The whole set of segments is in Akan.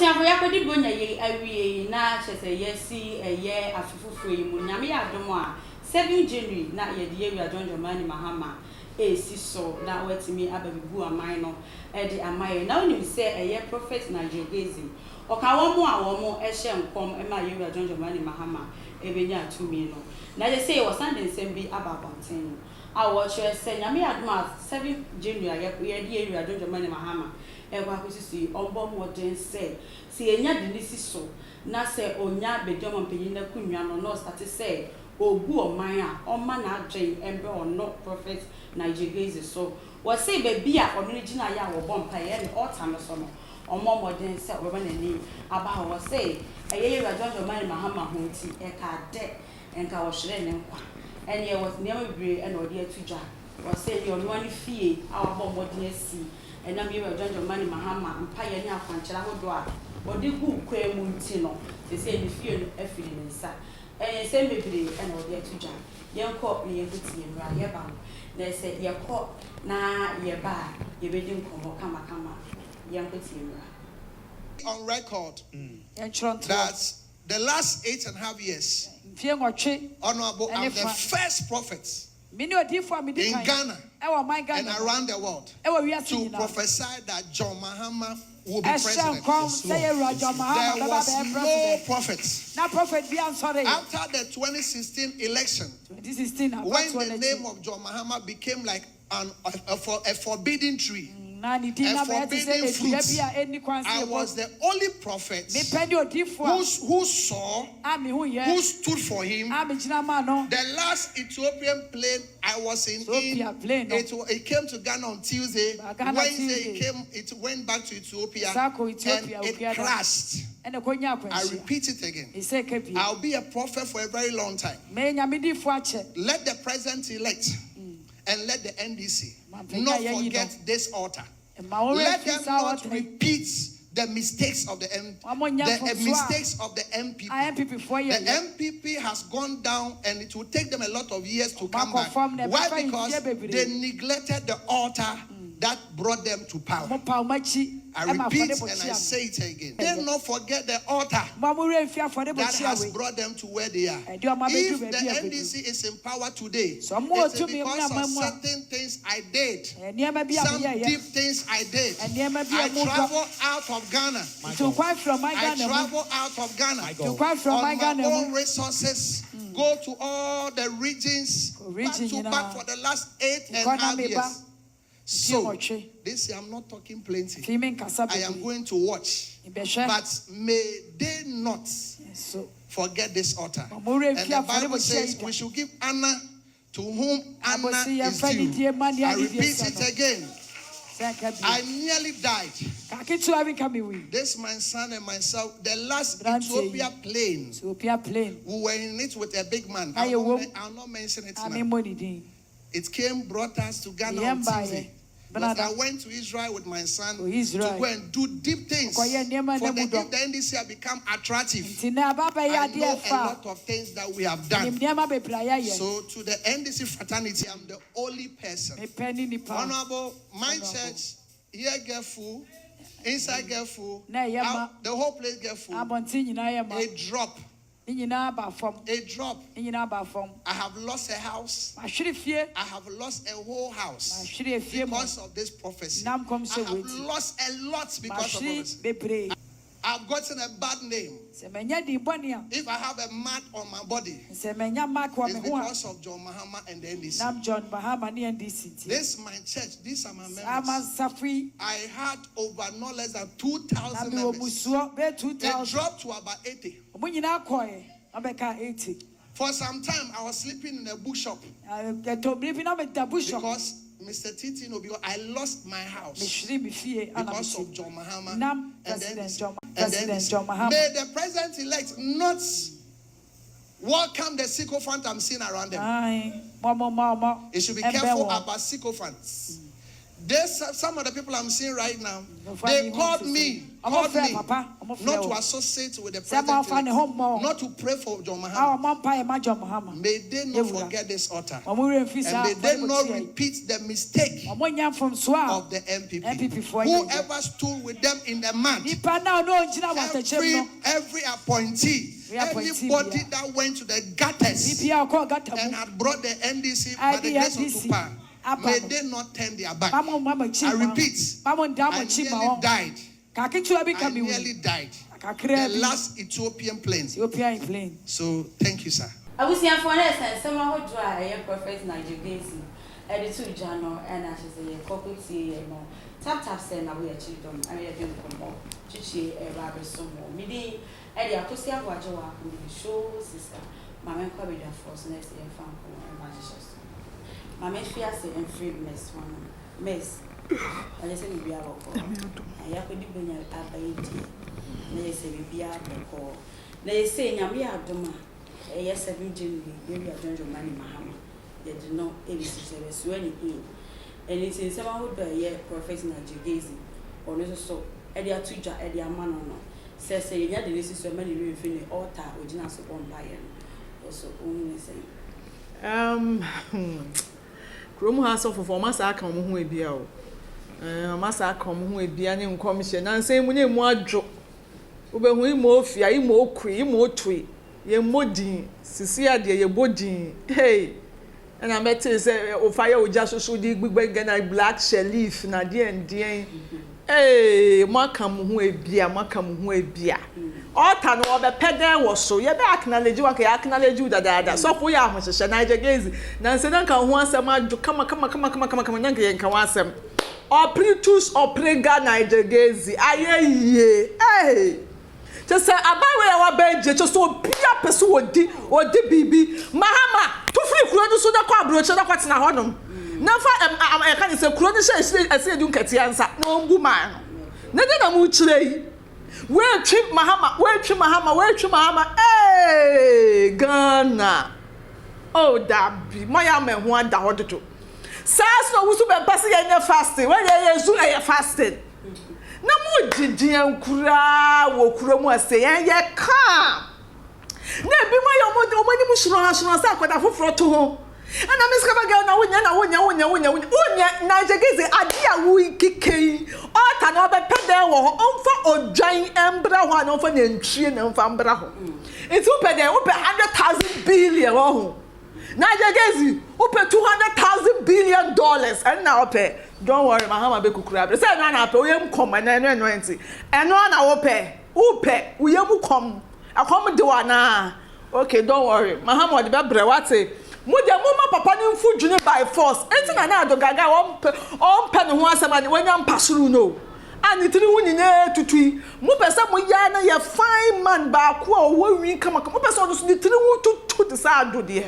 Abosiafo yakodi bonya ye awie na chese yesi eye afufufo yi mu nyame adom a 7 January na ye de yewi adonjo mani Mahama esi so na wetimi ababibu aman no e de amaye na onim se eye prophet Nigel Gaisie oka wo mu a wo mu ehye nkom e ma yewi adonjo mani Mahama ebenya atumi no na je say was Sunday nsem bi ababonten a wo chere se nyame adom a 7 January ye de yewi adonjo mani Mahama ewa kusisi ombo modern say si enya de nisi so na se onya bedom mpanyin na kunwa no start say ogu oman a oma na adwen embe ono prophet Nigel Gaisie so we say baby a ono gina ya wo bompa ye ne Aulter no so no ombo modern say we na ni aba wo say eye radon man Mahama ho ti e ka de enka wo hwere ne nkwa ene ye was niam bebre ene ode atudwa wo say yo no ani fie a wo bombo modern si and I'm here with Mani Mahama and Pioneer Fanchela Hodwa, or the good queer moon they say the fear of feeling inside. And send me and all there to jam. Young caught me a good team, right? They said, you're caught na you're bad, you're reading come, young team. On record, that the last 8.5 years, Honorable, I'm the first prophet in Ghana and around the world to prophesy that John Mahama will be president. There was no prophet. After the 2016 election, when the name of John Mahama became like a forbidden tree, a forbidden fruit, I was the only prophet who saw, who stood for him. The last Ethiopian plane I was in, it came to Ghana on Tuesday. Wednesday it went back to Ethiopia and it crashed. I repeat it again. I'll be a prophet for a very long time. Let the president-elect and let the NDC not forget this altar. Let them not repeat the mistakes of the mistakes of the MPP. The MPP has gone down and it will take them a lot of years to come back. Why? Because they neglected the altar that brought them to power. I repeat and I say it again. They not forget the altar that has brought them to where they are. If the NDC is in power today, it's because of certain things I did, some deep things I did. I travel out of Ghana. I travel out of Ghana on my own resources. Go to all the regions back to back for the last 8.5 years. So, this year I'm not talking plenty. I am going to watch. But may they not forget this altar. And the Bible says we should give honor to whom honor is due. I repeat it again. I nearly died. This my son and myself, the last Ethiopia plane, we were in it with a big man. I'll not mention it now. It brought us to Ghana on Tuesday. But I went to Israel with my son to go and do deep things. For if the NDC have become attractive, I know a lot of things that we have done. So to the NDC fraternity, I'm the only person. Honorable, my church, here get full, inside get full, out, the whole place get full. A drop. A drop. I have lost a house. I have lost a whole house because of this prophecy. I have lost a lot because of prophecy. I've gotten a bad name. If I have a mark on my body, it's because of John Mahama and the NDC. This is my church. These are my members. I had over no less than 2,000 members. It dropped to about 80. For some time, I was sleeping in a bookshop. Because Mr. Titi, because I lost my house because of John Mahama and then may the president-elect not welcome the sycophant I'm seeing around them. It should be careful about sycophants. some of the people I'm seeing right now, they called me not to associate with the president, not to pray for John Mahama. May they not forget this altar, and may they not repeat the mistake of the MPP. Whoever stood with them in the mud, every appointee, anybody that went to the gutters and had brought the NDC by the grace of Tupac, may they not turn their back. I repeat, I nearly died. I nearly died. The last Ethiopian plane. So thank you, sir. I was here for this, and someone who dry a prophet Nigel Gaisie, editor journal, and I should say, property, tap saying, I will achieve them. I will do more. Chichi, a rabbi, some more. Meeting, Eddie, I could see a watch show, sister. My man probably the force next year, found and magicians. My man fears and free mess one. Mess. I listen to be our call. I have to be a baby. They say, we be our call. They say, Yamia Doma. Yes, 7 January, maybe I joined your money, Mahama. They did not ABC swearing in. And it's in some would be a professor Gaisie, or little so, Eddie Tuja, Eddie Amano. Says, say, yeah, this is so many really feeling altar, which is not so on by him. Also, only saying. Chrome has of Massa come who will be out. Massa come who will be an commission, and say, when you more joke, when we more fear, more cream, more tree. Ye modi sisia de ye body hey and I met say o fire o just so di gbegbe na black sheriff na de ndien hey makam ho ebia Alter no obe peden wo so ye be acknowledge wa ka acknowledge u dada so for ya ahohye Nigel Gaisie na nse na kan ho asem adu kama na nka kan asem opritus oprega Nigel Gaisie aye hey just say abawe wa benje just so bia person odi bibi Mahama to free kuro no so da kwa abroche da kwatena honom na fa e kan say kuro no she ase du nkati ansa na ongu man na de na mu chirei we twi Mahama eh Ghana oh dabi moya me ho ada hodoto sas no wusu be pase ye fasting when ye zu ye fasting na mo jijian kura wo kura mu ase ye ka na bi mo yo mo ni mu shiro sa akwada foforo to ho ana miska ba ga na wonya Nigel Gaisie adia wo ikikei Alter no be pede wo onfa odwan embra ho na onfa nantwie na onfa mbra ho enti wo pede wo pe 100,000 billion ho Nigel Gaisie wo pe $200,000 billion and now pe don't worry Mahama be kukura be say na pe oyem kom na eno enti eno na wo pe oyem kom akom de wana okay don't worry Mahama de be brewate mu ma papa ni mfu dwune by force enti na ado gaga on pe ne ho asema ne wanya mpasuru no ani tiri hu nyina tutui mu pesa mu ya na ye fine man ba ko o wi kama mu pesa o so ni tiri hu tutu de sa ado de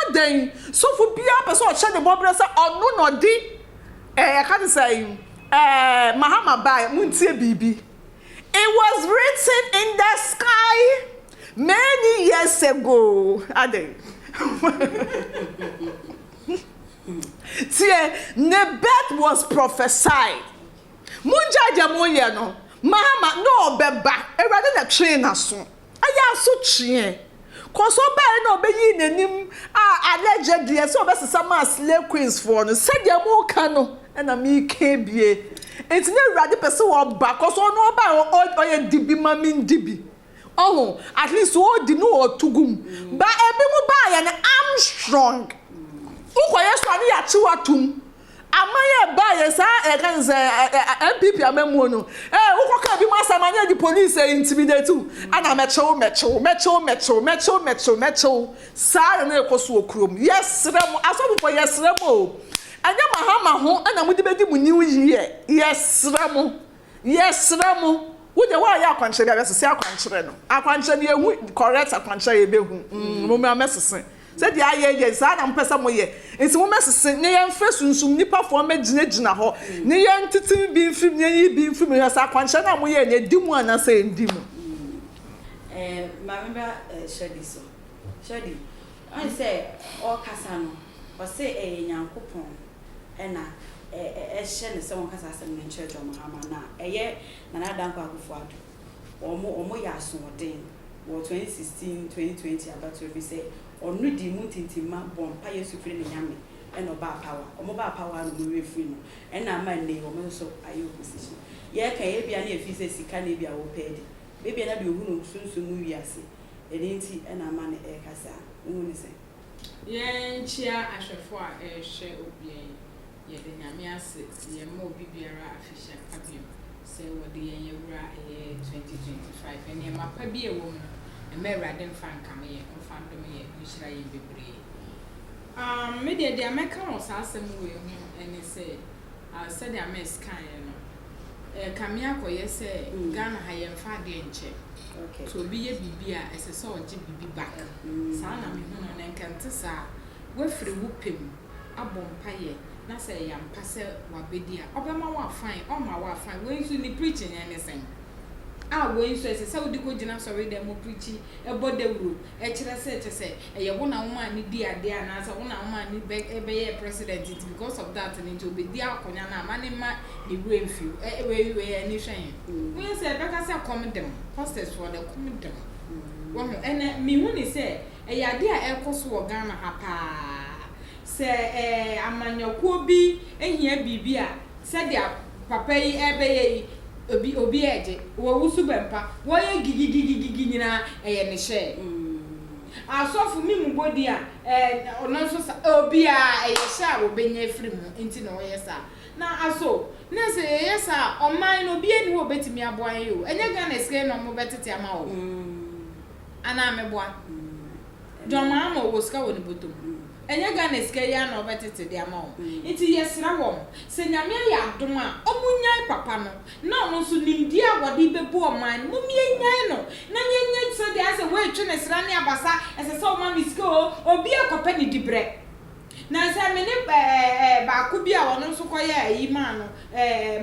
aden so for bia pesa o che de bobre sa onu no di ka de say Mahama bai mu ntie bibi. It was written in the sky many years ago. Aden the birth was prophesied. Munja moye no Mahama no beba erade na train aso aya so twie koso ba no be yi nanim allegedly so be sesama slave queens for no said dem mo ka no na me ka bie enti na erade person wo ba koso no ba oye dibi mami dibi oh at least o di no otugum ba ebi mu ba ya na Armstrong ukoye so ani ya chiwatum amaye ba ye sa e kan say MPP amemu no ukoka bi masamanya di police intimidate ana mecho sa na ekoso okurom yesrem aso for yesrem o anya Mahama ho ana mudi bedi mu new year yesrem wo de wa ya akwanche bia sese akwanche no akwanche ne ehu correct akwanche ye behu mo me amesese se dia ye sa na mpesa mo ye enti mo mesese ne ye mfa sunsum nipa fo ma gina ho ne ye ntiti bi mfim ne yi bi mfim ya sa akwanche na mo ye ne dimu ana se ndimu ma member Shadi I say all kasano or say a young coupon, and a shen is someone has asked them in church or Mahama now. A year, and I don't go for or more yas or day, or 2016, 2020, about to say, or no demuting to my born, pious supreme yammy, and no bar power, or mobile power and movie free, and now my name also are your position. Yeah, can be any if he says he can't be our paid. Maybe I do who soon move yassi, and ain't he and a man a casa, only say. Yeah, cheer, I shall for a share of being. Yet the Yamias, ye more bibiara official abuse. Say what the year 2025, and ye might be a woman, and may rather find coming and find me, which I be brave. Media the American was asking me, and he said, I said I miss kind. Kamiako, yes, say, Ghana, I am far the check. Okay. So be a bibia as a sort of be back. Sana me and Cantessa, we're free whooping, a bompaye. Na say yam passe wa bedia obema wa fine o ma wa fine we nso ni preaching anything we nso say we go gina sorry dem preaching e bodewuro e kire say e ye wona woma ni di ade na say wona woma ni be president because of that ni to be dia akonya na mani ma the brain feel we any hwen we say be ka say come dem hostess for the come dem wo and me hu ni say e ya ade a e koso wo Ghana ha pa say amanyakuo bi ehia bibia say dia papa yi ebeye obi eje wo wusu bempa wo ye gigigigigi nyina eye ne hye asofu mi mbodi a ono so obi a eye hye a wo benya free mu enti na wo yesa na aso na say yesa oman no bi eni wo betimi aboan yi o enye Ghana sike no mo betete ama wo ana meboa Mahama wo sika wo ni botom enye Ghana sika ya na obetete de ama wo enti yesra wo se nyame ya adom a omunyai papa no na no so nimdi a wode bebu oman mu mienyan no na nyenye so de ase we twe ne sra ne abasa ese so ma misika obi akopa ni dibre na se me ne ba ku bi a wono so koye ayi ma no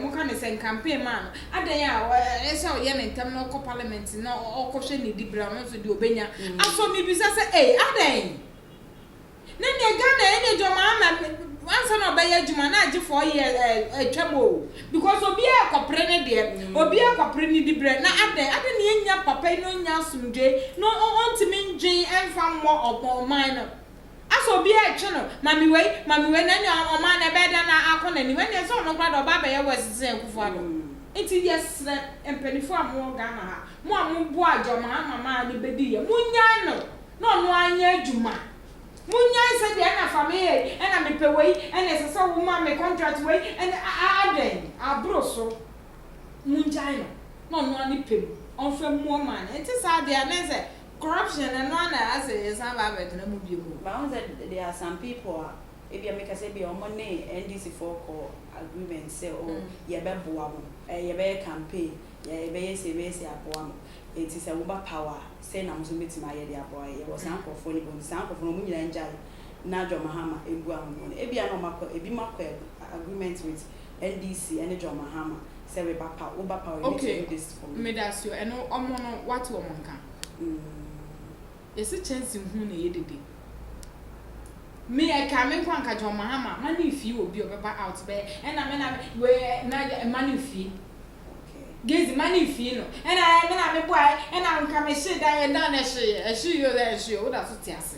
mo ka ne sen campaign ma no adan ya ese o ye ne ntam no ko parliament na o ko hwe ni dibre no so de obenya aso mi bi se adan Nene Ghana ene Mahama ansa no be adwuma na age 4 years atwamo because obi e kopre ne de obi e kopre ni dibre na ade ne enya papa no nya sumdwe no ontimi ndwen emfa mo oman no aso obi e twe no mami wei na nya oman na be da na akona ni when so no kwado ba be ye wasise akufo ado enti yes empenifo amo Ghana ha mo ambo ajo Mahama ma ni bedi ye munya no anya adwuma munya said the na family and I me pay way and as a woman me contract way and aden abroso munya no ani pay on fam more man it is how they are corruption and one as is about na mu bi mu but there are some people if you make us say be on money NDC for call agreement say oh ye be boa mo ye be campaign ye be say aboa mo it is a uber power say na muso meet my year boy ye was anko for ni bon sanko for no mu nyina njai na Mahama ebu amon e bia no makọ ebi makọ agreement with NDC and Mahama say we back power uber power okay this for me that's you and omo no what omo nka esi chance hu na yedede me I come kwa nka Mahama mani fi obi obeba out be and na we na mani fi Gaisie money fee no and I me boy and I come me shit that down a she you there she what that so tiase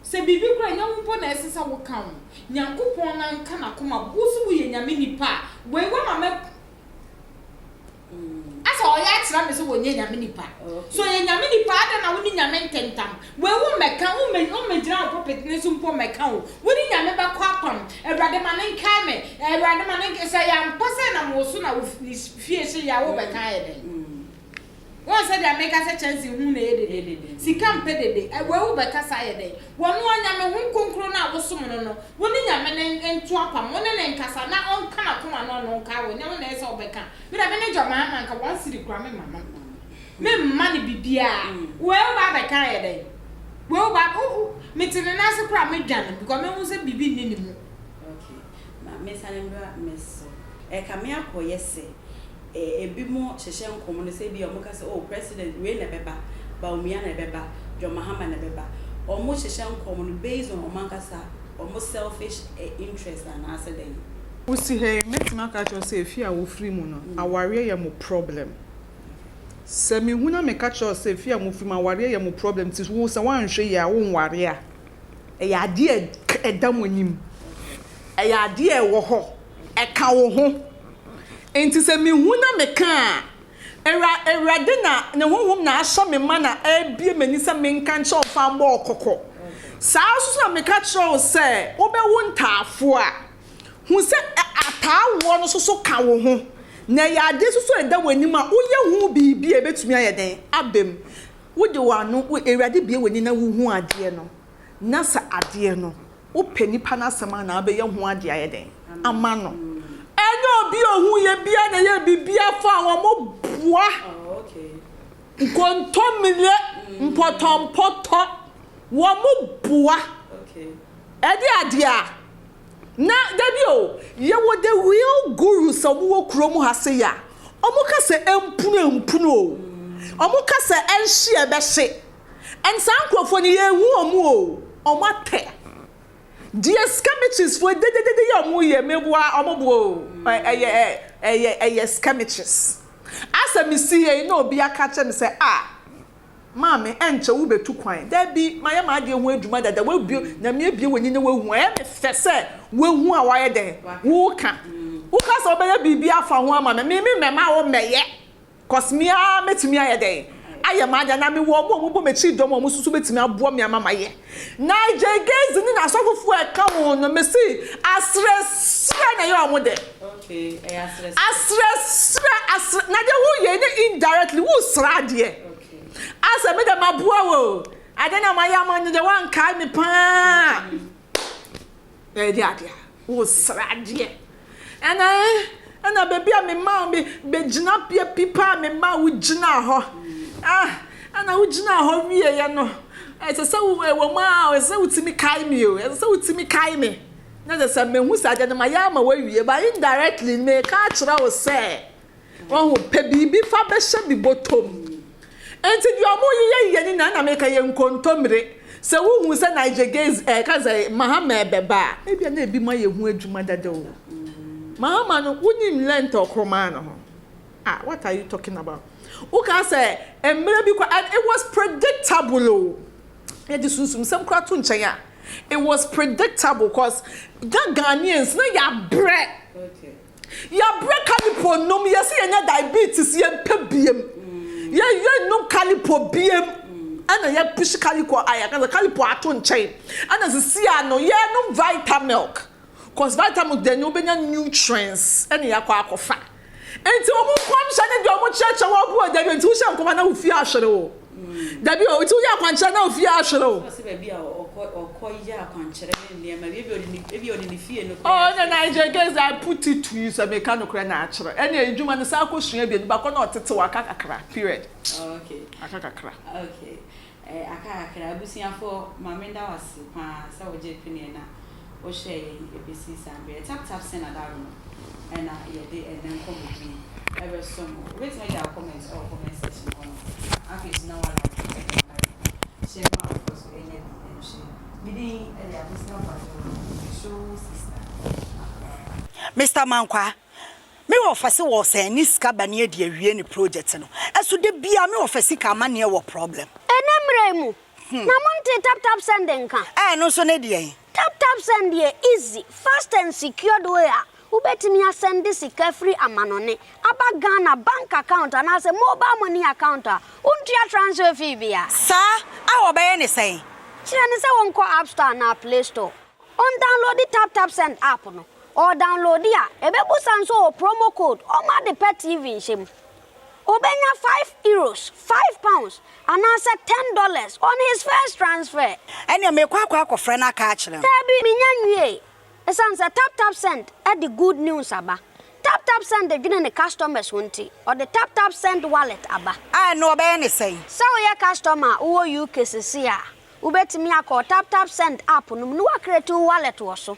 se bibi kura nyampo na esesa wo kan nyankopon na nka na koma busu wo ye nyame nipa we wa ma asa o ya tira me so wo nye nyame nipa so ye nyame nipa ada na wo ni nyame ntentam we wo meka wo me gira prophet ne so mpo meka wo ni nyame ba kwa pam ewrade ma ne nkai me ewrade ma ne se ya mpose na mo so na wo fie se ya wo beka ye den won se dia make us chance hu na ye sika mpedede we wo beka sa ye den wo no nyame hu konkro na wo so no wo ni nyame ne nto apam wo ne nkasa na onka na koma no nka wo nyame na ese wo beka me da me ne Mahama nka wan siri kura me mama me mani bibia we wo ba beka ye den we wo ba me tene na se kura me dwan because me hu se bibi ni mu okay na me sanembra meso ka me akoyese ebi mo hyehye nkomo no say bi o mo ka say oh president we na beba ba umia na beba Mahama na beba o mo hyehye nkomo no based on o man kasa almost selfish interest and answer them. We see her, make my catch or say, if you are free mono, a warrior mo problem. Semi wuna me catch or say, if you are moving my warrior mo problem, tis who someone share your own warrior. A dear a dam with him. A dear woho, a cow home. And to say me wuna me can. Era dinner, no one na show me mana, be menisa men can show farm more cocoa. South me catch or say, Obe won't tafua. Who said a town one so cow home. Nay, I did so that when you ma, who be a bit to me a day, abim. Would you want no ready be when you know who are dear no? Nasa a dear no. O penny panasamana be young one dear day. A man. I know be who ye be and ye be a farm more. Oh, okay. Contomile, important pot, one more bois. Okay. Adia. Na Dabio, ye were the real guru some wo kromo haseya. Omuka se empuno. Omuka se enhie be hye. Ensan krofo ne ye hu omu o. Omate. Die skamiches for de omu ye meboa omobo. Skamiches. As a missy, no be a catcher and say, Mammy, enter will be too quiet. There be my dear way to mother that will be, na maybe when you know where say, will who are wired there. Who can? Who can obey be a for one man, maybe mamma or may yet. Cause me, met me a day. I am mad and I'm a woman, but she don't want to bet me a boy, mamma. Nigel Gaisie in a sort of work, come on, Missy. I stress, I am there. Okay, I stress, Nadia, who ye indirectly who sradie. As I made a mabuo, I don't know my yaman the one kind me pan. Dear, who sradie. And I baby, I may mount be jina pia pipa, me ma with jina ho. And I would jina ho, ya no. As a so woman, as so to me, kaimio, as so to me, kaime. Now there's a man who said that my yama way, but indirectly may catch or say. Oh, Pebby, Faber be bottom. And to your more ye, and I make a young contombre. So who said Nigel Gaisie, cause a Mahama beba. Maybe I may be my young mother do. Mahama wouldn't learn to Cromano. What are you talking about? Who can say, and maybe it was predictable. It is some cartoon chaya. It was predictable because Ghanaians, no, ya bread. Okay. Ya bread calipo, no, me, see, and diabetes, ya pebium. Ya no calipo BM. And ya push calico, I can the calipo aton chain. And as a ciano, ya no vita milk. Because vita milk, there no be nutrients. And ya quack fat. And so, I'm church, I want to go to some commander who fear shadow. That be all to your conchana of Yashalo. Oh, the Nigel Gaisie, I put it to use a mechanical natural. Any human circle should be back or not to a cacra, period. Okay. A cacra. Okay. I can't be seen for my men that was so Japaniana or share a business and be a tap send a down. And I did and then come with me. Ever so more. Let's make our comments or comment section on. I guess now I share my first and she meeting Mr. Mankwa, me offer was a niska bania de wie project no. Eso de bia me offer sika ma ne wo problem. Enemremu. Na monte tap sending kan. No so ne de. Tap send dey easy, fast and secured way. Ubetimi send this free amanone. Aba Ghana bank account and as a mobile money account. Untia transfer fee bia. Sir, I obey any say. Chine say won call App Store na Play Store. On download the tap send app no. Or download dia. Ebebu sanso promo code. O ma the pet TV shim. Obenya €5, £5, and answer $10 on his first transfer. And you make kwa friend a catch them. Tabi minyanwe. Esanse tap send at the good news aba. Tap send the giving the customers wanti or the tap send wallet aba. I know be any say. So your customer who you kesisia. Ubetimi akọ tap send app no no create wallet wo so.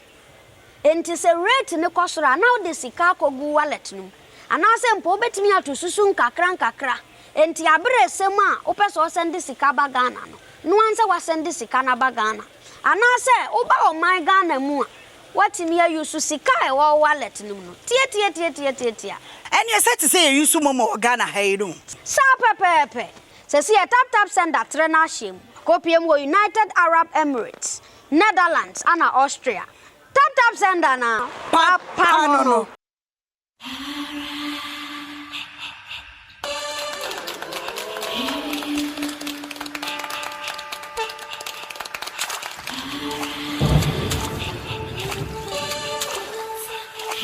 Enti se rate ne kosora now the sika kogu wallet no. Anase mpo betimi atosusu nkakra. Enti abere sema opeso send sika ba Ghana no. No anse wa send sika na ba Ghana. anase oba o my Ghana mu what me you su sika e wo wallet nim no tie and you said to say you su momo Ghana haydo sa pepepe se si tap send that trainer shim kopiem wo United Arab Emirates Netherlands and Austria tap send na papa no